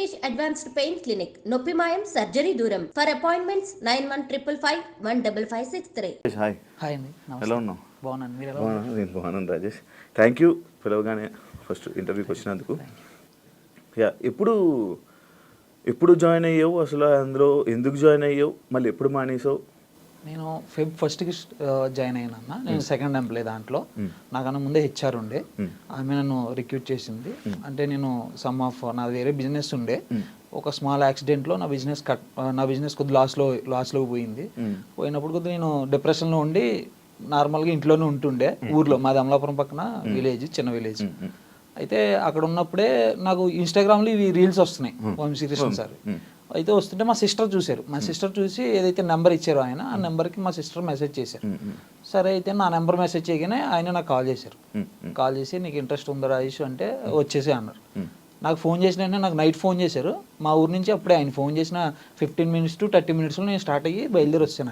Venkatesh advanced pain clinic నొప్పి మాయం surgery దూరం ఫర్ అపాయింట్మెంట్స్ 9155515563. హాయ్ హాయ్ అండి, నమస్తే. ఎలా ఉన్నావు? బాగున్నాను, మీరు ఎలా బాగున్నాను, నేను బాగున్నాను రాజేష్. థ్యాంక్ యూ పిలవగానే ఫస్ట్ ఇంటర్వ్యూకి వచ్చినందుకు. యా, ఎప్పుడు జాయిన్ అయ్యావు, అసలు అందులో ఎందుకు జాయిన్ అయ్యావు, మళ్ళీ ఎప్పుడు మానేసావు? నేను ఫెబ్ 1కి జాయిన్ అయ్యాను అన్న. నేను సెకండ్ ఎంప్లాయ్ దాంట్లో. నాకన్నా ముందే హెచ్ఆర్ ఉండే, ఆమె నన్ను రిక్రూట్ చేసింది. అంటే నేను సమ్ ఆఫ్ నాది వేరే బిజినెస్ ఉండే, ఒక స్మాల్ యాక్సిడెంట్లో నా బిజినెస్ కొద్ది లాస్లోకి పోయింది. పోయినప్పుడు కొద్దిగా నేను డిప్రెషన్లో ఉండి నార్మల్గా ఇంట్లోనే ఉంటుండే. ఊర్లో మాది అమలాపురం పక్కన విలేజ్, చిన్న విలేజ్. అయితే అక్కడ ఉన్నప్పుడే నాకు ఇన్స్టాగ్రామ్లో ఇవి రీల్స్ వస్తున్నాయి, వంశీకృష్ణ సార్. అయితే వస్తుంటే మా సిస్టర్ చూశారు. మా సిస్టర్ చూసి ఏదైతే నెంబర్ ఇచ్చారో ఆయన, ఆ నెంబర్కి మా సిస్టర్ మెసేజ్ చేశారు. సరే అయితే నా నెంబర్ మెసేజ్ చేయగానే ఆయన నాకు కాల్ చేశారు. కాల్ చేసి నీకు ఇంట్రెస్ట్ ఉందా రాజేష్ అంటే వచ్చేసి అన్నారు. నాకు ఫోన్ చేసిన వెంటనే నాకు నైట్ ఫోన్ చేశారు. మా ఊరు నుంచి అప్పుడే ఆయన ఫోన్ చేసిన 15 minutes to 30 minutesలో నేను స్టార్ట్ అయ్యి బయలుదేరి వచ్చాను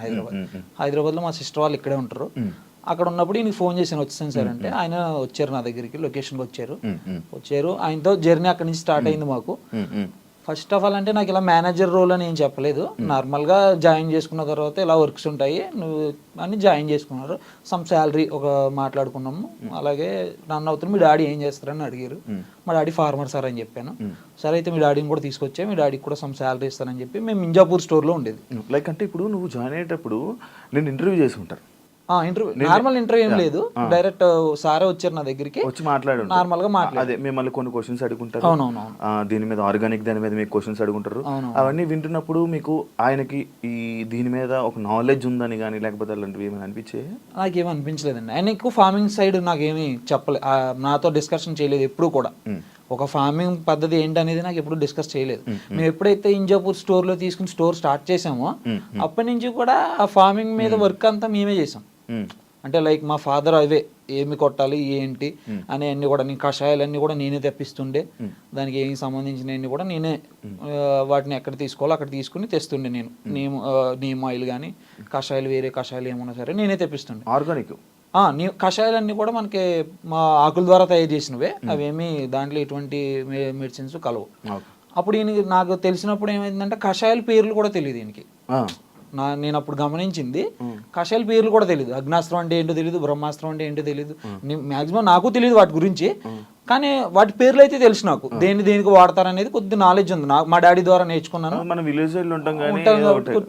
హైదరాబాద్లో మా సిస్టర్ వాళ్ళు ఇక్కడే ఉంటారు. అక్కడ ఉన్నప్పుడు ఈయనకి ఫోన్ చేశాను వచ్చాను సార్ అంటే. ఆయన వచ్చారు నా దగ్గరికి, లొకేషన్కి వచ్చారు. ఆయనతో జర్నీ అక్కడి నుంచి స్టార్ట్ అయింది మాకు. ఫస్ట్ ఆఫ్ ఆల్ అంటే నాకు ఇలా మేనేజర్ రోల్ అని ఏం చెప్పలేదు. నార్మల్గా జాయిన్ చేసుకున్న తర్వాత ఇలా వర్క్స్ ఉంటాయి నువ్వు అని జాయిన్ చేసుకున్నారు. సమ్ శాలరీ ఒక మాట్లాడుకున్నాము. అలాగే రన్ అవుతుంది. మీ డాడీ ఏం చేస్తారని అడిగారు. మా డాడీ ఫార్మర్ సార్ అని చెప్పాను. సరే అయితే మీ డాడీని కూడా తీసుకొచ్చా, మీ డాడీకి కూడా సమ్ శాలరీ ఇస్తానని చెప్పి మేము మింజాపూర్ స్టోర్లో ఉండేది. లైక్ అంటే ఇప్పుడు నువ్వు జాయిన్ అయ్యేటప్పుడు నేను ఇంటర్వ్యూ చేసి ఉంటారు. ఇంటర్వ్యూ నార్మల్ ఇంటర్వ్యూ ఏం లేదు, డైరెక్ట్ సారే వచ్చారు నా దగ్గరికి, వచ్చి మాట్లాడు నార్మల్ గా అదే మిమ్మల్ని కొన్ని క్వశ్చన్స్ అడుగుంటారు. దీని మీద ఆర్గానిక్ దాని మీద మీకు క్వశ్చన్స్ అడుగుంటారు. అవన్నీ వింటున్నప్పుడు మీకు ఆయనకి ఈ దీని మీద ఒక నాలెడ్జ్ ఉందని కానీ లేకపోతే అలాంటివి ఏమైనా అనిపించే? నాకేమీ అనిపించలేదండి. ఆయన ఎక్కువ ఫార్మింగ్ సైడ్ నాకేమీ చెప్పలేదు, నాతో డిస్కషన్ చేయలేదు ఎప్పుడు కూడా. ఒక ఫార్మింగ్ పద్ధతి ఏంటనేది నాకు ఎప్పుడు డిస్కస్ చేయలేదు. మేము ఎప్పుడైతే ఇంజాపూర్ స్టోర్లో తీసుకుని స్టోర్ స్టార్ట్ చేసామో అప్పటి నుంచి కూడా ఆ ఫార్మింగ్ మీద వర్క్ అంతా మేమే చేసాం. అంటే లైక్ మా ఫాదర్ అవే ఏమి కొట్టాలి ఏంటి అనే అన్ని కూడా, నేను కషాయాలన్నీ కూడా నేనే తెప్పిస్తుండే. దానికి ఏమి సంబంధించినవన్నీ కూడా నేనే వాటిని ఎక్కడ తీసుకోవాలో అక్కడ తీసుకుని తెస్తుండే. నీమ్ ఆయిల్ కానీ కషాయాలు, వేరే కషాయాలు ఏమన్నా సరే నేనే తెప్పిస్తుండే. ఆర్గానిక్ కషాయాలన్నీ కూడా మనకి మా ఆకుల ద్వారా తయారు చేసినవే, అవేమి దాంట్లో ఎటువంటి మెడిసిన్స్ కలవు. అప్పుడు నాకు తెలిసినప్పుడు ఏమైందంటే కషాయాల పేర్లు కూడా తెలియదు ఈయనకి. నేను అప్పుడు గమనించింది కషాయాల పేర్లు కూడా తెలియదు. అగ్నాస్త్రం అంటే ఏంటో తెలియదు, బ్రహ్మాస్త్రం అంటే ఏంటో తెలియదు. మాక్సిమం నాకు తెలియదు వాటి గురించి, కానీ వాటి పేర్లు అయితే తెలుసు నాకు. దేనికి వాడతారనేది కొద్ది నాలెడ్జ్ ఉంది. మా డాడీ ద్వారా నేర్చుకున్నాను,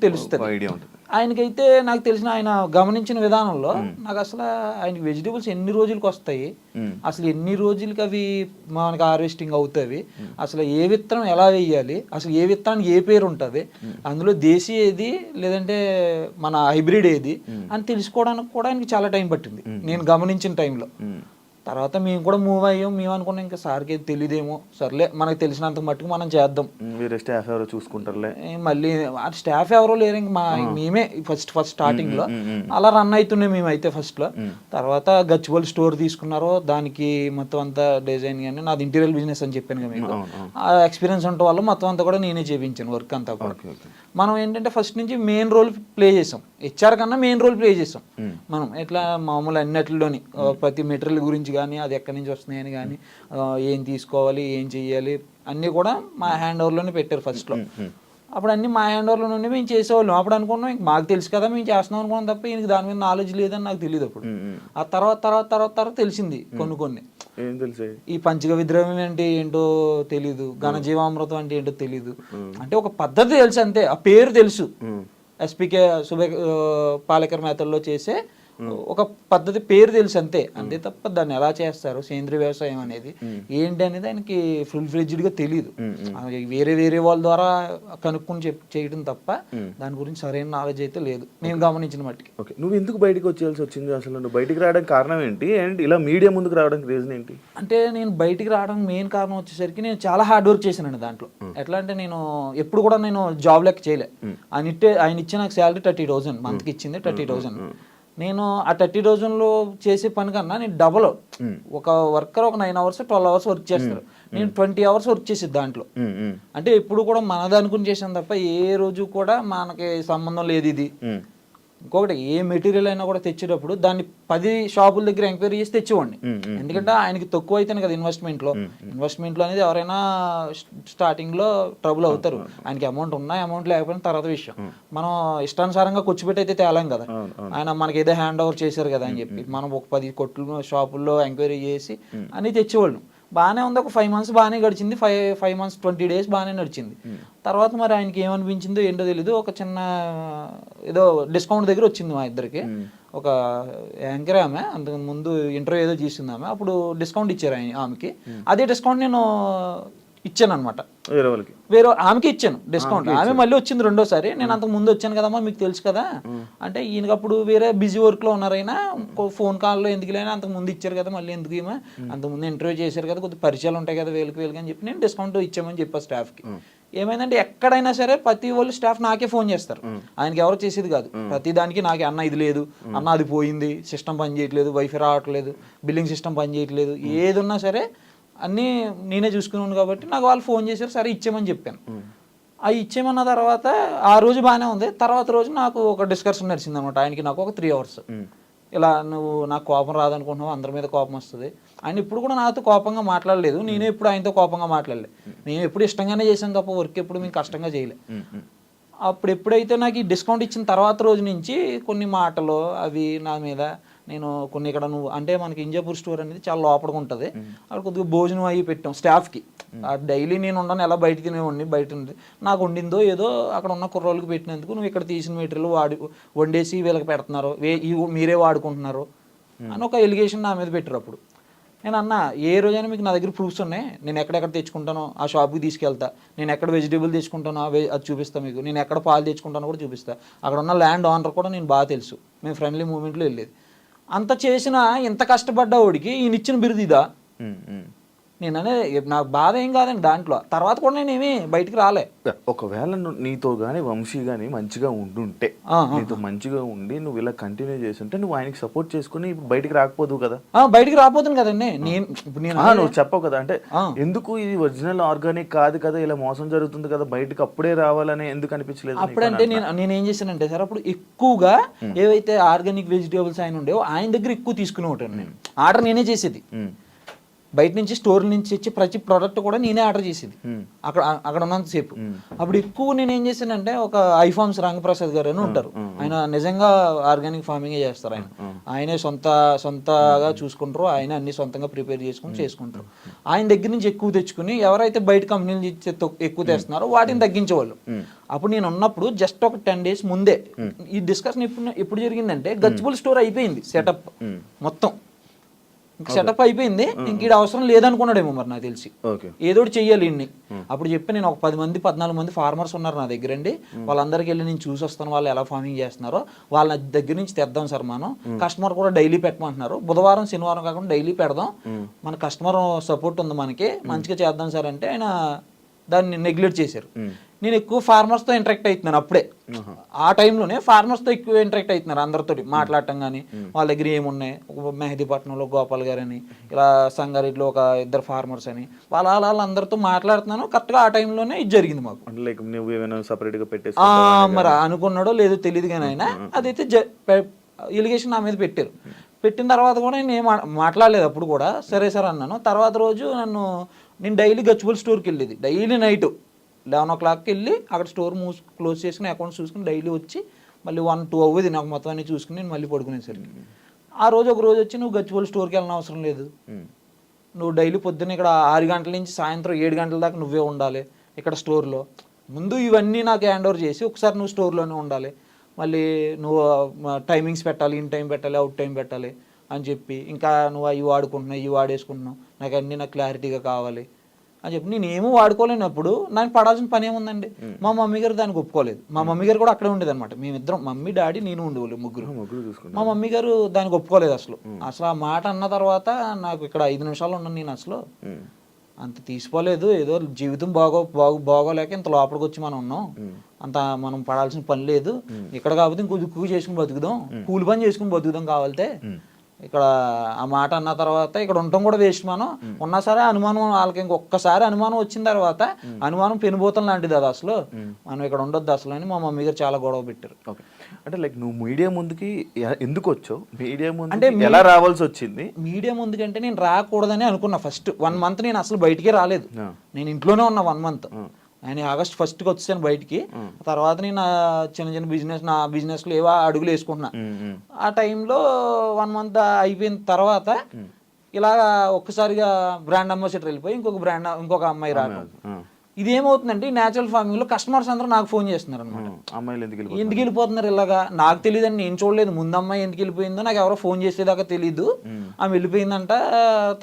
తెలుస్తుంది. ఆయనకైతే నాకు తెలిసిన, ఆయన గమనించిన విధానంలో నాకు అసలు ఆయనకి వెజిటేబుల్స్ ఎన్ని రోజులకి వస్తాయి, అసలు ఎన్ని రోజులకి అవి మనకి హార్వెస్టింగ్ అవుతాయి, అసలు ఏ విత్తనం ఎలా వేయాలి, అసలు ఏ విత్తనానికి ఏ పేరు ఉంటుంది, అందులో దేశీ ఏది లేదంటే మన హైబ్రిడ్ ఏది అని తెలుసుకోవడానికి కూడా ఆయనకి చాలా టైం పట్టింది నేను గమనించిన టైంలో. తర్వాత మేము కూడా మూవ్ అయ్యాం. మేము అనుకున్నాం ఇంకా సార్కి తెలియదేమో, సర్లే మనకు తెలిసినంత మట్టుకు మనం చేద్దాం, స్టాఫ్ ఎవరో చూసుకుంటారులే. మళ్ళీ స్టాఫ్ ఎవరో లేరు, ఇంక మేమే ఫస్ట్ స్టార్టింగ్ లో అలా రన్ అవుతున్నాయి మేమైతే ఫస్ట్ లో. తర్వాత గచ్చిబౌలి స్టోర్ తీసుకున్నారో దానికి మొత్తం అంతా డిజైన్ కానీ, నాది ఇంటీరియర్ బిజినెస్ అని చెప్పాను కదా మీకు, ఆ ఎక్స్పీరియన్స్ ఉండటం వల్ల మొత్తం అంతా కూడా నేనే చేయించాను వర్క్ అంతా కూడా. మనం ఏంటంటే ఫస్ట్ నుంచి మెయిన్ రోల్ ప్లే చేసాం, హెచ్ఆర్ కన్నా మెయిన్ రోల్ ప్లే చేసాం మనం. ఎట్లా మామూలు అన్నిటిలోని ప్రతి మెటీరియల్ గురించి కానీ, అది ఎక్కడి నుంచి వస్తున్నాయని కానీ, ఏం తీసుకోవాలి ఏం చెయ్యాలి అన్నీ కూడా మా హ్యాండ్ ఓవర్లోనే పెట్టారు ఫస్ట్లో. అప్పుడు అన్నీ మా హ్యాండ్ ఓవర్లో నుండి మేము చేసేవాళ్ళం. అప్పుడు అనుకున్నాం ఇంక మాకు తెలుసు కదా మేము చేస్తున్నాం అనుకున్నాం తప్ప ఈయనకి దాని మీద నాలెడ్జ్ లేదని నాకు తెలియదు. అప్పుడు ఆ తర్వాత తెలిసింది కొన్ని. ఈ పంచగ విద్రవ్యం అంటే ఏంటో తెలీదు, ఘనజీవామృతం అంటే ఏంటో తెలీదు. అంటే ఒక పద్ధతి తెలుసు అంతే, ఆ పేరు తెలుసు. ఎస్పీకే పాలేకర్ మేతల్లో చేసే ఒక పద్ధతి పేరు తెలుసు అంతే తప్ప దాన్ని ఎలా చేస్తారు, సేంద్రీయ వ్యవసాయం అనేది ఏంటి అనేది ఆయనకి ఫుల్ ఫ్లెడ్జ్డ్గా తెలియదు. వేరే వాళ్ళ ద్వారా కనుక్కొని చేయడం తప్ప దాని గురించి సరైన నాలెడ్జ్ అయితే లేదు నేను గమనించిన మట్టికి. ఓకే, నువ్వు ఎందుకు బయటకు వచ్చేయాల్సి వచ్చింది అసలు? నువ్వు బయటికి రావడానికి కారణం ఏంటి, అండ్ ఇలా మీడియా ముందుకు రావడానికి రీజన్ ఏంటి? అంటే నేను బయటికి రావడానికి మెయిన్ కారణం వచ్చేసరికి నేను చాలా హార్డ్ వర్క్ చేశానండి దాంట్లో. ఎట్లా అంటే నేను ఎప్పుడు కూడా నేను జాబ్ లెక్క చేయలే. ఆయన ఇచ్చే నాకు శాలరీ 30,000 మంత్కి ఇచ్చింది 30,000. నేను ఆ 30,000లో చేసే పని కన్నా నేను డబల్, ఒక వర్కర్ ఒక 9 hours 12 hours వర్క్ చేస్తారు, నేను 20 hours వర్క్ చేసేది దాంట్లో. అంటే ఎప్పుడు కూడా మనది అనుకుని చేసాను తప్ప ఏ రోజు కూడా మనకి సంబంధం లేదు ఇది ఇంకొకటి ఏ మెటీరియల్ అయినా కూడా తెచ్చేటప్పుడు దాన్ని 10 షాపుల దగ్గర ఎంక్వైరీ చేసి తెచ్చేవాడిని. ఎందుకంటే ఆయనకి తక్కువ అయితేనే కదా ఇన్వెస్ట్మెంట్లో అనేది ఎవరైనా స్టార్టింగ్లో ట్రబుల్ అవుతారు. ఆయనకి అమౌంట్ ఉన్నా అమౌంట్ లేకపోయినా తర్వాత విషయం. మనం ఇష్టానుసారంగా కూర్చోబెట్టి అయితే తేలాం కదా. ఆయన మనకి ఏదో హ్యాండ్ ఓవర్ చేశారు కదా అని చెప్పి మనం ఒక 10 కొట్లు షాపుల్లో ఎంక్వైరీ చేసి అన్నీ తెచ్చేవాళ్ళు. బాగానే ఉంది. ఒక 5 months బాగానే గడిచింది. 5 months 20 days బాగానే నడిచింది. తర్వాత మరి ఆయనకి ఏమనిపించిందో ఏంటో తెలీదు, ఒక చిన్న ఏదో డిస్కౌంట్ దగ్గర వచ్చింది మా ఇద్దరికి. ఒక యాంకర్ ఆమె అంతకు ముందు ఇంటర్వ్యూ ఏదో చేసింది ఆమె, అప్పుడు డిస్కౌంట్ ఇచ్చారు ఆమెకి. అదే డిస్కౌంట్ నేను ఇచ్చాను అనమాట, వేరే ఆమెకి ఇచ్చాను డిస్కౌంట్. ఆమె మళ్ళీ వచ్చింది రెండోసారి. నేను అంతకు ముందు వచ్చాను కదమ్మా మీకు తెలుసు కదా అంటే, ఈయనకి అప్పుడు వేరే బిజీ వర్క్లో ఉన్నారైనా ఫోన్ కాల్లో ఎందుకు లేని అంతకు ముందు ఇచ్చారు కదా మళ్ళీ ఎందుకు ఏమో, అంతకుముందు ఇంటర్వ్యూ చేశారు కదా కొద్దిగా పరిచయాలు ఉంటాయి కదా వేలుకి అని చెప్పి నేను డిస్కౌంట్ ఇచ్చామని చెప్పాను స్టాఫ్కి. ఏమైందంటే ఎక్కడైనా సరే ప్రతి వాళ్ళు స్టాఫ్ నాకే ఫోన్ చేస్తారు, ఆయనకి ఎవరు చేసేది కాదు. ప్రతి దానికి నాకే అన్న ఇది లేదు, అన్న అది పోయింది, సిస్టమ్ పని చేయట్లేదు, వైఫై రావట్లేదు, బిల్లింగ్ సిస్టమ్ పని చేయట్లేదు, ఏది ఉన్నా సరే అన్నీ నేనే చూసుకున్నాను. కాబట్టి నాకు వాళ్ళు ఫోన్ చేశారు, సరే ఇచ్చేమని చెప్పాను. అవి ఇచ్చేమన్న తర్వాత ఆ రోజు బాగానే ఉంది. తర్వాత రోజు నాకు ఒక డిస్కషన్ నడిచింది అనమాట ఆయనకి నాకు, ఒక 3 hours. ఇలా నువ్వు నాకు కోపం రాదనుకుంటున్నావు, అందరి మీద కోపం వస్తుంది. ఆయన ఇప్పుడు కూడా నాతో కోపంగా మాట్లాడలేదు, నేనే ఎప్పుడు ఆయనతో కోపంగా మాట్లాడలేదు. నేను ఎప్పుడు ఇష్టంగానే చేశాను తప్ప వర్క్ ఎప్పుడు మేము కష్టంగా చేయలే. అప్పుడు ఎప్పుడైతే నాకు ఈ డిస్కౌంట్ ఇచ్చిన తర్వాత రోజు నుంచి కొన్ని మాటలు అవి నా మీద, నేను కొన్ని ఇక్కడ నువ్వు అంటే మనకి ఇంజాపూర్ స్టోర్ అనేది చాలా లోపలికి ఉంటుంది, అక్కడ కొద్దిగా భోజనం అవి పెట్టాం స్టాఫ్కి. డైలీ నేను ఉండను, ఎలా బయట తినేవాడిని, బయట ఉంది నాకు వండిందో ఏదో అక్కడ ఉన్న కుర్రోళ్ళకి పెట్టినందుకు నువ్వు ఇక్కడ తీసిన మెటీరియల్ వండేసి వీళ్ళకి పెడుతున్నారు, మీరే వాడుకుంటున్నారు అని ఒక ఎలిగేషన్ నా మీద పెట్టారు. అప్పుడు నేను అన్నా, ఏ రోజైనా మీకు నా దగ్గర ప్రూఫ్స్ ఉన్నాయి, నేను ఎక్కడెక్కడ తెచ్చుకుంటానో ఆ షాప్కి తీసుకెళ్తా, నేను ఎక్కడ వెజిటేబుల్ తెచ్చుకుంటానో అది చూపిస్తాను మీకు, నేను ఎక్కడ పాలు తెచ్చుకుంటానో కూడా చూపిస్తాను, అక్కడ ఉన్న ల్యాండ్ ఓనర్ కూడా నేను బాగా తెలుసు, మేము ఫ్రెండ్లీ మూమెంట్లో వెళ్ళేది. అంత చేసిన ఇంత కష్టపడ్డా వాడికి ఈయన ఇచ్చిన బిరుదు ఇదా? నేను అనేది నాకు బాధ ఏం కాదండి దాంట్లో. తర్వాత కూడా నేను ఏమీ బయటికి రాలే. ఒకవేళ నీతో కానీ వంశీ కానీ మంచిగా ఉండుంటే, నీతో మంచిగా ఉండి నువ్వు ఇలా కంటిన్యూ చేస్తుంటే నువ్వు ఆయనకి సపోర్ట్ చేసుకుని బయటికి రాకపోదు కదా? బయటికి రాపోతుంది కదండి. నువ్వు చెప్పవు కదా, అంటే ఎందుకు ఇది ఒరిజినల్ ఆర్గానిక్ కాదు కదా, ఇలా మోసం జరుగుతుంది కదా, బయటకు అప్పుడే రావాలని ఎందుకు అనిపించలేదు? అప్పుడంటే నేను ఏం చేశానంటే సార్, అప్పుడు ఎక్కువగా ఏవైతే ఆర్గానిక్ వెజిటేబుల్స్ ఆయన ఉండేవో ఆయన దగ్గర ఎక్కువ తీసుకునే ఉంటాను నేను. ఆర్డర్ నేనే చేసేది, బయట నుంచి స్టోర్ నుంచి వచ్చి ప్రతి ప్రోడక్ట్ కూడా నేనే ఆర్డర్ చేసేది అక్కడ ఉన్నంతసేపు. అప్పుడు ఎక్కువ నేను ఏం చేశానంటే, ఒక ఐఫార్మ్స్ రంగప్రసాద్ గారు అని ఉంటారు, ఆయన నిజంగా ఆర్గానిక్ ఫార్మింగే చేస్తారు. ఆయనే సొంతగా చూసుకుంటారు, ఆయన అన్ని సొంతంగా ప్రిపేర్ చేసుకుంటారు. ఆయన దగ్గర నుంచి ఎక్కువ తెచ్చుకుని ఎవరైతే బయట కంపెనీలు ఎక్కువ తెస్తున్నారో వాటిని తగ్గించేవాళ్ళు. అప్పుడు నేను ఉన్నప్పుడు జస్ట్ ఒక 10 days ముందే ఈ డిస్కషన్ ఎప్పుడు జరిగిందంటే, గచ్చిబౌలి స్టోర్ అయిపోయింది సెటప్ మొత్తం, సెటప్ అయిపోయింది, ఇంక ఈడ అవసరం లేదనుకున్నాడేమో మరి నాకు తెలిసి, ఏదోటి చెయ్యాలి ఇన్ని. అప్పుడు చెప్పి నేను ఒక 14 మంది ఫార్మర్స్ ఉన్నారు నా దగ్గర అండి, వాళ్ళందరికీ వెళ్ళి నేను చూసి వస్తాను వాళ్ళు ఎలా ఫార్మింగ్ చేస్తున్నారో, వాళ్ళ దగ్గర నుంచి తెద్దాం సార్ మనం. కస్టమర్ కూడా డైలీ పెట్టమంటున్నారు, బుధవారం శనివారం కాకుండా డైలీ పెడదాం, మన కస్టమర్ సపోర్ట్ ఉంది మనకి, మంచిగా చేద్దాం సార్ అంటే ఆయన దాన్ని నెగ్లెక్ట్ చేశారు. నేను ఎక్కువ ఫార్మర్స్తో ఇంటరాక్ట్ అవుతున్నాను అప్పుడే, ఆ టైంలోనే ఫార్మర్స్తో ఎక్కువ ఇంటరాక్ట్ అవుతున్నారు అందరితో మాట్లాడటం కానీ, వాళ్ళ దగ్గర ఏమున్నాయి, మెహదీపట్నంలో గోపాల్ గారు అని, ఇలా సంగారెడ్డిలో ఒక 2 farmers అని, వాళ్ళందరితో మాట్లాడుతున్నాను. కరెక్ట్గా ఆ టైంలోనే ఇది జరిగింది మాకు. మరి అనుకున్నాడో లేదో తెలియదు కానీ ఆయన అదైతే ఎలిగేషన్ నా మీద పెట్టారు. పెట్టిన తర్వాత కూడా నేను ఏం మాట్లాడలేదు అప్పుడు కూడా, సరే సార్ అన్నాను. తర్వాత రోజు నేను డైలీ గచ్చిబౌలి స్టోర్కి వెళ్ళేది, డైలీ నైట్ 11 o'clockకి వెళ్ళి అక్కడ స్టోర్ క్లోజ్ చేసుకుని అకౌంట్స్ చూసుకుని డైలీ వచ్చి మళ్ళీ 1-2 అవ్వదు నాకు మొత్తం అన్ని చూసుకుని నేను మళ్ళీ పడుకునేసరికి. ఆ రోజు ఒక రోజు వచ్చి, నువ్వు గచ్చిబౌలి స్టోర్కి వెళ్ళిన అవసరం లేదు, నువ్వు డైలీ పొద్దున్న ఇక్కడ 6 గంటల నుంచి సాయంత్రం 7 గంటల దాకా నువ్వే ఉండాలి ఇక్కడ స్టోర్లో. ముందు ఇవన్నీ నాకు హ్యాండ్ ఓవర్ చేసి ఒకసారి నువ్వు స్టోర్లోనే ఉండాలి, మళ్ళీ నువ్వు టైమింగ్స్ పెట్టాలి, ఇన్ టైం పెట్టాలి, అవుట్ టైం పెట్టాలి అని చెప్పి, ఇంకా నువ్వు అవి వాడుకుంటున్నావు ఇవి వాడేసుకుంటున్నావు, నాకు అన్నీ నాకు క్లారిటీగా కావాలి అని చెప్పి నేను ఏమో వాడుకోలేనప్పుడు నాకు పడాల్సిన పని ఏముందండి. మా మమ్మీ గారు దానికి ఒప్పుకోలేదు. మా మమ్మీ గారు కూడా అక్కడే ఉండేది అనమాట, మేమిద్దరం మమ్మీ డాడీ నేను ఉండేవాళ్ళు ముగ్గురు. మా మమ్మీ గారు దానికి ఒప్పుకోలేదు అసలు. ఆ మాట అన్న తర్వాత నాకు ఇక్కడ 5 నిమిషాలు ఉన్నాను నేను, అసలు అంత తీసుకోలేదు. ఏదో జీవితం బాగోలేక ఇంత లోపలికి వచ్చి మనం ఉన్నాం, అంత మనం పడాల్సిన పని లేదు ఇక్కడ, కాబట్టి ఇంకో దుక్కు చేసుకుని బతుకుదాం, కూలి పని చేసుకుని బతుకుదాం కావాలితే ఇక్కడ ఆ మాట అన్న తర్వాత ఇక్కడ ఉండటం కూడా వేస్ట్. మనం ఉన్నా సరే అనుమానం వాళ్ళకి ఇంకొకసారి అనుమానం వచ్చిన తర్వాత అనుమానం పెనుబోతం లాంటిది అది అసలు, మనం ఇక్కడ ఉండొద్దు అసలు అని మా మమ్మీ గారు చాలా గొడవ పెట్టారు. ఓకే, అంటే లైక్ నువ్వు మీడియా ముందుకి ఎందుకు వచ్చావు, మీడియా ముందు అంటే ఎలా రావాల్సి వచ్చింది? మీడియా ముందుకంటే నేను రాకూడదని అనుకున్నా. ఫస్ట్ 1 month నేను అసలు బయటికే రాలేదు, నేను ఇంట్లోనే ఉన్నా 1 month. ఆయన ఆగస్ట్ 1st వచ్చాను బయటికి. తర్వాత నేను చిన్న చిన్న బిజినెస్, నా బిజినెస్లో ఏవో అడుగులు వేసుకుంటున్నా. ఆ టైంలో 1 month అయిపోయిన తర్వాత ఇలా ఒక్కసారిగా బ్రాండ్ అంబాసిడర్ వెళ్ళిపోయి ఇంకొక అమ్మాయి రావడం. ఇదేమవుతుందంటే ఈ న్యాచురల్ ఫార్మింగ్ లో కస్టమర్స్ అందరూ నాకు ఫోన్ చేస్తున్నారు అనమాట. అమ్మాయిలు ఎందుకు వెళ్ళిపోతున్నారు ఇలాగా, నాకు తెలియదని నేను చూడలేదు. ముందు అమ్మాయి ఎందుకు వెళ్ళిపోయిందో నాకు ఎవరో ఫోన్ చేసేదాకా తెలీదు. ఆమె వెళ్ళిపోయిందంట,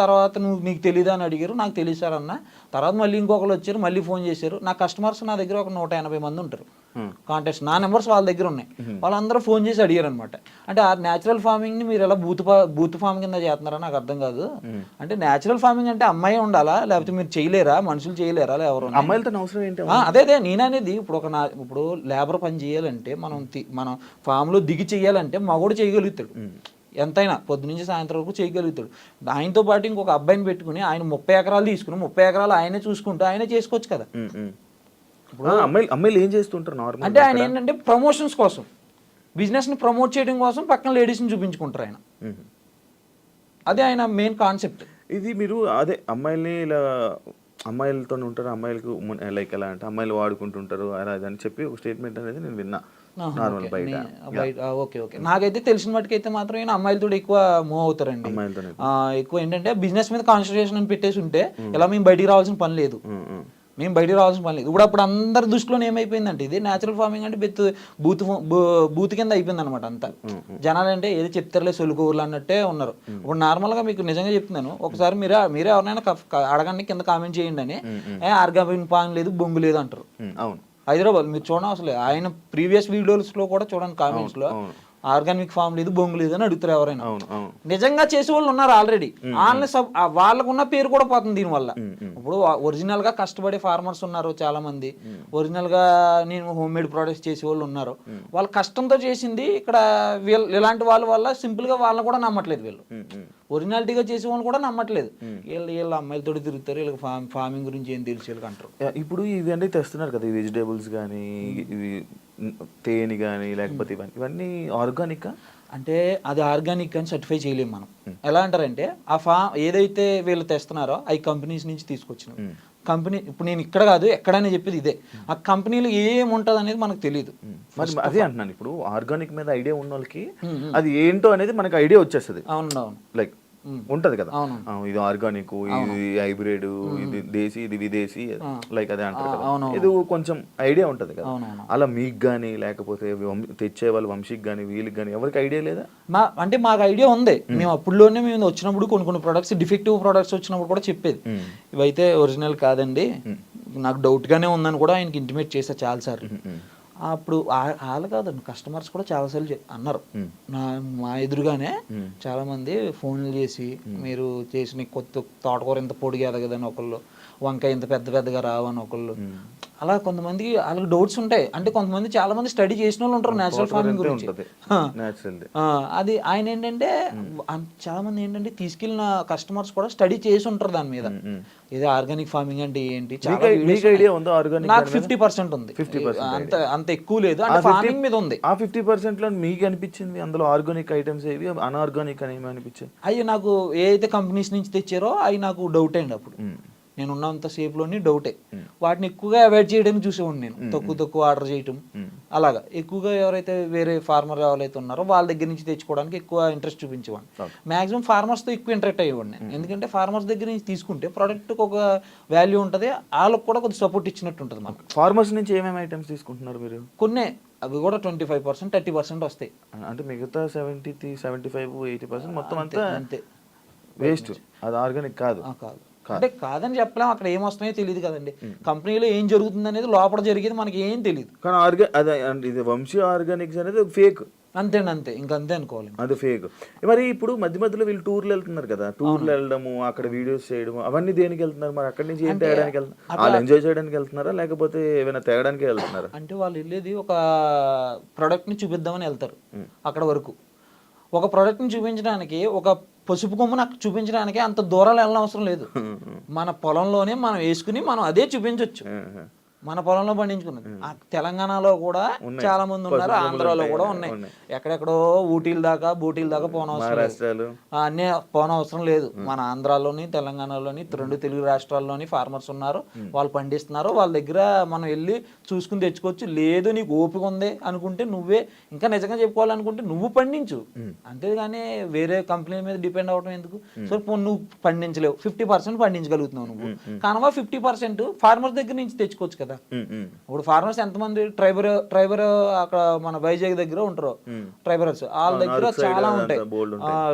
తర్వాత నీకు తెలీదు అని అడిగారు. నాకు తెలియదు సార్ అన్న. తర్వాత మళ్ళీ ఇంకొకరు వచ్చారు, మళ్ళీ ఫోన్ చేశారు. నా కస్టమర్స్ నా దగ్గర ఒక 180 మంది ఉంటారు కాంటాక్ట్స్, నా నెంబర్స్ వాళ్ళ దగ్గర ఉన్నాయి. వాళ్ళందరూ ఫోన్ చేసి అడిగారు అనమాట. అంటే ఆ న్యాచురల్ ఫార్మింగ్ ని మీరు ఎలా బూత్ ఫార్మ్ కింద చేస్తున్నారా నాకు అర్థం కాదు. అంటే న్యాచురల్ ఫార్మింగ్ అంటే అమ్మాయి ఉండాలా, లేకపోతే మీరు చేయలేరా, మనుషులు చేయలేరా, ఎవరు అమ్మాయిలతో అవసరం ఏంటి? అదే నేననేది. ఇప్పుడు లేబర్ పని చేయాలంటే మనం ఫామ్ లో దిగి చెయ్యాలంటే మగోడు చేయగలుగుతాడు, ఎంతైనా పొద్దు నుంచి సాయంత్రం వరకు చేయగలుగుతాడు. ఆయనతో పాటు ఇంకొక అబ్బాయిని పెట్టుకుని ఆయన 30 ఎకరాలు తీసుకుని 30 ఎకరాలు ఆయనే చూసుకుంటూ ఆయనే చేసుకోవచ్చు కదా. అమ్మాయిలు ఏం చేస్తుంటారు నార్మల్ అంటే ఆయన ఏంటంటే ప్రమోషన్స్ కోసం, బిజినెస్ ని ప్రమోట్ చేయడం కోసం పక్కన లేడీస్ ని చూపించుకుంటారు ఆయన. అదే ఆయన మెయిన్ కాన్సెప్ట్. ఇది మీరు అదే అమ్మాయిల్ని ఇలా అమ్మాయిలతో ఉంటారు, అమ్మాయిలకు లైక్ ఎలా అంటే అమ్మాయిలు వాడుకుంటుంటారు అలా అని చెప్పి ఒక స్టేట్మెంట్ అనేది నేను విన్నా నార్మల్ బయట. ఓకే, నాకైతే తెలిసిన వాటికైతే మాత్రం ఈయన అమ్మాయిలతో ఎక్కువ మూవ్ అవుతారండి. ఎక్కువ ఏంటంటే బిజినెస్ మీద కాన్సన్ట్రేషన్ అని పెట్టేసి ఉంటే ఇలా మేము బయటికి రావాల్సిన పని లేదు, మేము బయటికి రావాల్సిన పని లేదు. అప్పుడు అందరి దృష్టిలో ఏమైపోయిందంటే ఇది న్యాచురల్ ఫార్మింగ్ అంటే బూత్ కింద అయిపోయింది అనమాట అంతా. జనాలు అంటే ఏది చెప్తారులే సొలుకూరులు అన్నట్టే ఉన్నారు. ఇప్పుడు నార్మల్గా మీకు నిజంగా చెప్తున్నాను, ఒకసారి మీరే ఎవరైనా అడగండి కింద కామెంట్ చేయండి అని, ఆర్గానిక్ ఫార్మింగ్ లేదు, బొంగు లేదు అంటారు. హైదరాబాద్ మీరు చూడండి, అసలు ఆయన ప్రీవియస్ వీడియోస్లో కూడా చూడండి కామెంట్స్లో ఆర్గానిక్ ఫామ్ లేదు, బొంగు లేదు అని అడుగుతారు ఎవరైనా. నిజంగా చేసే వాళ్ళు ఉన్నారు ఆల్రెడీ, వాళ్ళకు ఉన్న పేరు కూడా పోతుంది దీనివల్ల. ఇప్పుడు ఒరిజినల్ గా కష్టపడే ఫార్మర్స్ ఉన్నారు చాలా మంది, ఒరిజినల్ గా నేను హోమ్ మేడ్ ప్రొడక్ట్స్ చేసే వాళ్ళు ఉన్నారు. వాళ్ళు కష్టంతో చేసింది ఇక్కడ ఇలాంటి వాళ్ళ వల్ల సింపుల్ గా వాళ్ళని కూడా నమ్మట్లేదు, వీళ్ళు ఒరిజినాలిటీగా చేసే వాళ్ళు కూడా నమ్మట్లేదు. వీళ్ళు అమ్మాయిలతో తిరుగుతారు, వీళ్ళకి ఫార్మింగ్ గురించి ఏం తెలిసి వీళ్ళకి అంటారు. ఇప్పుడు ఇవి అంటే తెస్తున్నారు కదా, వెజిటేబుల్స్ కానీ ఇవి తేనె కానీ లేకపోతే ఇవన్నీ ఆర్గానిక్ అంటే అది ఆర్గానిక్ అని సర్టిఫై చేయలేము మనం. ఎలా అంటారంటే ఆ ఏదైతే వీళ్ళు తెస్తున్నారో అవి కంపెనీస్ నుంచి తీసుకొచ్చిన కంపెనీ. ఇప్పుడు నేను ఇక్కడ కాదు ఎక్కడైనా చెప్పేది ఇదే, ఆ కంపెనీలో ఏముంటది అనేది మనకు తెలియదు. మరి అదే అంటున్నాను, ఇప్పుడు ఆర్గానిక్ మీద ఐడియా ఉన్న వాళ్ళకి అది ఏంటో అనేది మనకు ఐడియా వచ్చేస్తుంది. అవును, లైక్ ఉంటది కదా, ఇది ఆర్గానిక్, ఇది హైబ్రిడ్, ఇది దేశీ, ఇది విదేశీ, లైక్ అదే అంటారు కదా, ఇది కొంచెం ఐడియా ఉంటది కదా. అలా మీకు గానీ లేకపోతే తెచ్చే వాళ్ళ వంశీకి గానీ వీళ్ళకి గానీ ఎవరికి ఐడియా లేదా? అంటే మాకు ఐడియా ఉంది. మేము అప్పుడులోనే మేము వచ్చినప్పుడు కొన్ని ప్రొడక్ట్స్ డిఫెక్టివ్ ప్రొడక్ట్స్ వచ్చినప్పుడు కూడా చెప్పేది, ఇవైతే ఒరిజినల్ కాదండి, నాకు డౌట్ గానే ఉందని కూడా ఆయనకి ఇంటిమేట్ చేశా చాలా సార్లు. అప్పుడు వాళ్ళు కాదండి, కస్టమర్స్ కూడా చాలాసార్లు అన్నారు మా ఎదురుగానే. చాలా మంది ఫోన్లు చేసి మీరు చేసిన కొత్త తోటకూర ఇంత పొడిగా ఎదగదని ఒకళ్ళు, వంకాయ ఇంత పెద్దగా రావని ఒకళ్ళు. అలా కొంతమందికి వాళ్ళకి డౌట్స్ ఉంటాయి. అంటే కొంతమంది చాలా మంది స్టడీ చేసిన వాళ్ళు ఉంటారు నేచురల్ ఫార్మింగ్ గురించి. అది ఆయన ఏంటంటే చాలా మంది ఏంటంటే తీసుకెళ్ళిన కస్టమర్స్ కూడా స్టడీ చేసి ఉంటారు దాని మీద, ఇది ఆర్గానిక్ ఫార్మింగ్ అంటే ఏంటి. నాకు 50% ఉంది, అంత ఎక్కువ లేదు, అంటే ఫార్మింగ్ మీద ఉంది. ఆ 50% లో మీకు అనిపించింది అందులో ఆర్గానిక్ ఐటమ్స్ ఏవి, అన్ఆర్గానిక్ అని అనిపించాయి? అయ్యి నాకు ఏ అయితే కంపెనీస్ నుంచి తెచ్చారో అవి నాకు డౌట్ అయింది. అప్పుడు నేను ఉన్నంత సేఫ్లోని డౌటే. వాటిని ఎక్కువగా అవాయిడ్ చేయడానికి చూసేవాడిని నేను, తక్కువ ఆర్డర్ చేయటం. అలాగా ఎక్కువగా ఎవరైతే వేరే ఫార్మర్ ఎవరైతే ఉన్నారో వాళ్ళ దగ్గర నుంచి తెచ్చుకోవడానికి ఎక్కువ ఇంట్రెస్ట్ చూపించేవాడిని. మాక్సిమం ఫార్మర్స్తో ఎక్కువ ఇంటరాక్ట్ అయ్యేవాడిని, ఎందుకంటే ఫార్మర్స్ దగ్గర నుంచి తీసుకుంటే ప్రోడక్ట్కి ఒక వాల్యూ ఉంటుంది, వాళ్ళకి కూడా కొద్దిగా సపోర్ట్ ఇచ్చినట్టు ఉంటుంది మనకు. ఫార్మర్స్ నుంచి ఏమేమి ఐటమ్స్ తీసుకుంటున్నారు మీరు? కొన్ని అవి కూడా 25%, 30% వస్తాయి. అంటే మిగతా 70, 75, 80% మొత్తం అంతే వేస్ట్. అది ఆర్గానిక్ కాదు. అంటే కాదని చెప్పలేం, అక్కడ ఏమొస్తున్నాయో తెలియదు కదండి. కంపెనీలో ఏం జరుగుతుంది అనేది లోపల జరిగేది మనకి ఏం తెలియదు. కానీ ఇది వంశీ ఆర్గానిక్స్ అనేది ఫేక్. అంతే ఇంకంతే అనుకోవాలి, అది ఫేక్. మరి ఇప్పుడు మధ్యలో వీళ్ళు టూర్లు వెళ్తున్నారు కదా, టూర్లు వెళ్ళడము, అక్కడ వీడియోస్ చేయడము, అవన్నీ దేనికి వెళ్తున్నారు? మరి అక్కడి నుంచి ఏం తేయడానికి వెళ్తున్నారు? వాళ్ళు ఎంజాయ్ చేయడానికి వెళ్తున్నారా లేకపోతే ఏమైనా తేయడానికి వెళ్తున్నారా? అంటే వాళ్ళు వెళ్ళేది ఒక ప్రోడక్ట్ ని చూపిద్దామని వెళ్తారు అక్కడ వరకు. ఒక ప్రోడక్ట్ని చూపించడానికి ఒక పసుపు కొమ్ము నాకు చూపించడానికి అంత దూరాలు వెళ్ళడం అవసరం లేదు. మన పొలంలోనే మనం వేసుకుని మనం అదే చూపించవచ్చు. మన పొలంలో పండించుకున్నది. తెలంగాణలో కూడా చాలా మంది ఉన్నారు, ఆంధ్రాలో కూడా ఉన్నాయి. ఎక్కడెక్కడో ఊటీల దాకా బూటీల దాకా అన్నీ పోనవసరం లేదు. మన ఆంధ్రాలోని తెలంగాణలోని 2 తెలుగు రాష్ట్రాల్లోని ఫార్మర్స్ ఉన్నారు, వాళ్ళు పండిస్తున్నారు. వాళ్ళ దగ్గర మనం వెళ్ళి చూసుకుని తెచ్చుకోవచ్చు. లేదు నీకు ఓపిక ఉంది అనుకుంటే నువ్వే ఇంకా నిజంగా చెప్పుకోవాలనుకుంటే నువ్వు పండించు, అంతేగాని వేరే కంపెనీ మీద డిపెండ్ అవడం ఎందుకు? సో నువ్వు పండించలేవు, 50% పండించగలుగుతున్నావు నువ్వు, కనుక 50% ఫార్మర్ దగ్గర నుంచి తెచ్చుకోవచ్చు కదా. ఇప్పుడు ఫార్మర్స్ ఎంతమంది ట్రైబర్ అక్కడ మన వైజాగ్ దగ్గర ఉంటారు, ట్రైబర్స్ వాళ్ళ దగ్గర చాలా ఉంటాయి.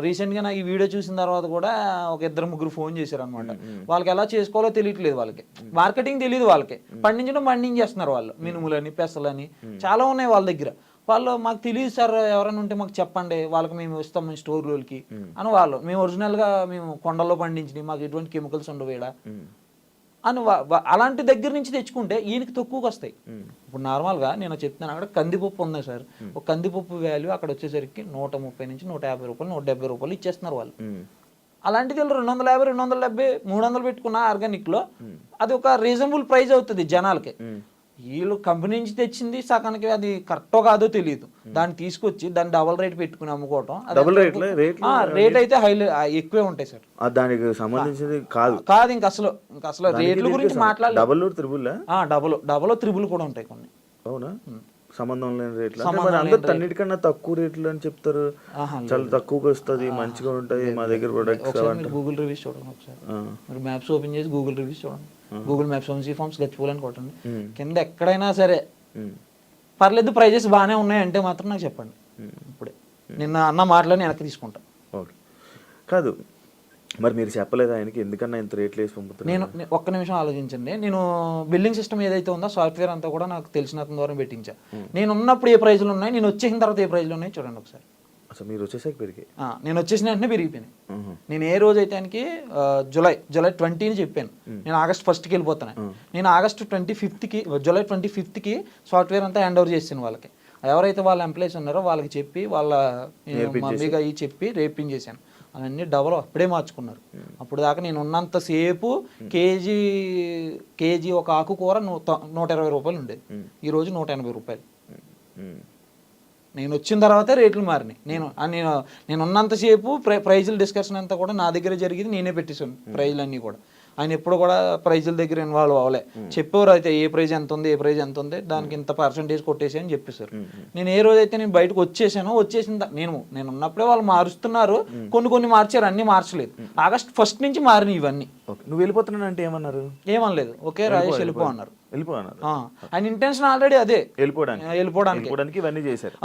రీసెంట్ గా నాకు ఈ వీడియో చూసిన తర్వాత కూడా ఒక 2-3 ఫోన్ చేశారు అనమాట. వాళ్ళకి ఎలా చేసుకోవాలో తెలియట్లేదు, వాళ్ళకి మార్కెటింగ్ తెలియదు, వాళ్ళకి పండించేస్తున్నారు వాళ్ళు. మినుములని పెసలని చాలా ఉన్నాయి వాళ్ళ దగ్గర. వాళ్ళు మాకు తెలియదు సార్, ఎవరైనా ఉంటే మాకు చెప్పండి, వాళ్ళకి మేము ఇస్తాం మీ స్టోర్ రోజులకి అని వాళ్ళు. మేము ఒరిజినల్గా మేము కొండల్లో పండించినవి, మాకు ఎటువంటి కెమికల్స్ ఉండవు ఈడ అని అలాంటి దగ్గర నుంచి తెచ్చుకుంటే ఈయనకి తక్కువకి వస్తాయి. ఇప్పుడు నార్మల్గా నేను చెప్తున్నాను, అక్కడ కందిపప్పు ఉంది సార్, ఒక కందిపప్పు వాల్యూ అక్కడ వచ్చేసరికి 130 నుంచి 150 రూపాయలు 170 రూపాయలు ఇచ్చేస్తున్నారు వాళ్ళు. అలాంటిది 250, 270, 300 పెట్టుకున్న ఆర్గానిక్లో అది ఒక రీజనబుల్ ప్రైస్ అవుతుంది జనాలకి. వీళ్ళు కంపెనీ నుంచి తెచ్చింది సగానికి అది కరెక్టో కాదో తెలియదు, దాన్ని తీసుకొచ్చి దాన్ని డబల్ రేట్ పెట్టుకుని అమ్ముకోవటం. రేట్ అయితే ఎక్కువే ఉంటాయి సార్, దానికి సంబంధించింది కాదు ఇంకా అసలు రేట్ల గురించి మాట్లాడాలి. డబల్ త్రిబుల్ కూడా ఉంటాయి కొన్ని. అవునా? సంబంధం లేని రేట్లు, అన్నిటికన్నా తక్కువ రేట్లు అని చెప్తారు. చాలా తక్కువగా వస్తుంది, మంచిగా ఉంటుంది మా దగ్గర ప్రొడక్ట్స్. గూగుల్ రివ్యూస్ చూడండి ఒకసారి, మీరు మ్యాప్స్ ఓపెన్ చేసి గూగుల్ రివ్యూస్ చూడండి. Google maps Vamsi forms Gachipolu అని కొట్టండి, కింద ఎక్కడైనా సరే పర్లేదు ప్రైజెస్ బాగానే ఉన్నాయంటే మాత్రం నాకు చెప్పండి. ఇప్పుడే నిన్న అన్న మాటలని వెనక్కి తీసుకుంటా. ఓకే, కాదు మరి మీరు చెప్పలేదు ఆయనకి ఎందుకన్నా ఇంత రేట్లు వేసి పంపుతారు? నేను ఒక్క నిమిషం ఆలోచించండి. నేను బిల్డింగ్ సిస్టమ్ ఏదైతే ఉందో సాఫ్ట్వేర్ అంతా కూడా నాకు తెలిసిన అతని ద్వారా పెట్టించా. నేను ఉన్నప్పుడు ఏ ప్రైజ్లు ఉన్నాయి, నేను వచ్చేసిన తర్వాత ఏ ప్రైజ్లు ఉన్నాయి చూడండి ఒకసారి. అసలు మీరు వచ్చేసాక పెరిగాయి? నేను వచ్చేసిన వెంటనే పెరిగిపోయినాయి. నేను ఏ రోజు అయితే ఆయనకి జూలై 20 చెప్పాను, నేను ఆగస్ట్ 1కి వెళ్ళిపోతాను. నేను ఆగస్ట్ 25కి జూలై 25కి సాఫ్ట్వేర్ అంతా హ్యాండ్ ఓవర్ చేసాను వాళ్ళకి. ఎవరైతే వాళ్ళ ఎంప్లాయీస్ ఉన్నారో వాళ్ళకి చెప్పి వాళ్ళ మమ్మీగా అయ్యి చెప్పి రేపించేసాను. అవన్నీ డబల్ అప్పుడే మార్చుకున్నారు. అప్పుడు దాకా నేను ఉన్నంతసేపు కేజీ ఒక ఆకుకూర 120 రూపాయలు ఉండేది, ఈరోజు 180 రూపాయలు. నేను వచ్చిన తర్వాతే రేట్లు మారినాయి. నేను ఉన్నంతసేపు ప్రైజుల డిస్కషన్ అంతా కూడా నా దగ్గర జరిగింది, నేనే పెట్టేసాను ప్రైజులు అన్నీ కూడా. ఆయన ఎప్పుడు కూడా ప్రైజుల దగ్గర ఇన్వాల్వ్ అవ్వలే. చెప్పేవారు అయితే ఏ ప్రైజ్ ఎంత ఉంది దానికి ఇంత పర్సెంటేజ్ కొట్టేసి అని చెప్పేశారు. నేను ఏ రోజైతే నేను బయటకు వచ్చేసిన నేను ఉన్నప్పుడే వాళ్ళు మారుస్తున్నారు, కొన్ని మార్చారు, అన్ని మార్చలేదు. ఆగస్ట్ 1 నుంచి మారినాయి ఇవన్నీ. నువ్వు వెళ్ళిపోతున్నాను అంటే ఏమనలేదు, ఓకే రాజేష్ వెళ్ళిపో అన్నారు. ఆయన ఇంటెన్షన్ ఆల్రెడీ అదే, వెళ్ళిపోవడానికి ఇవన్నీ చేశారు.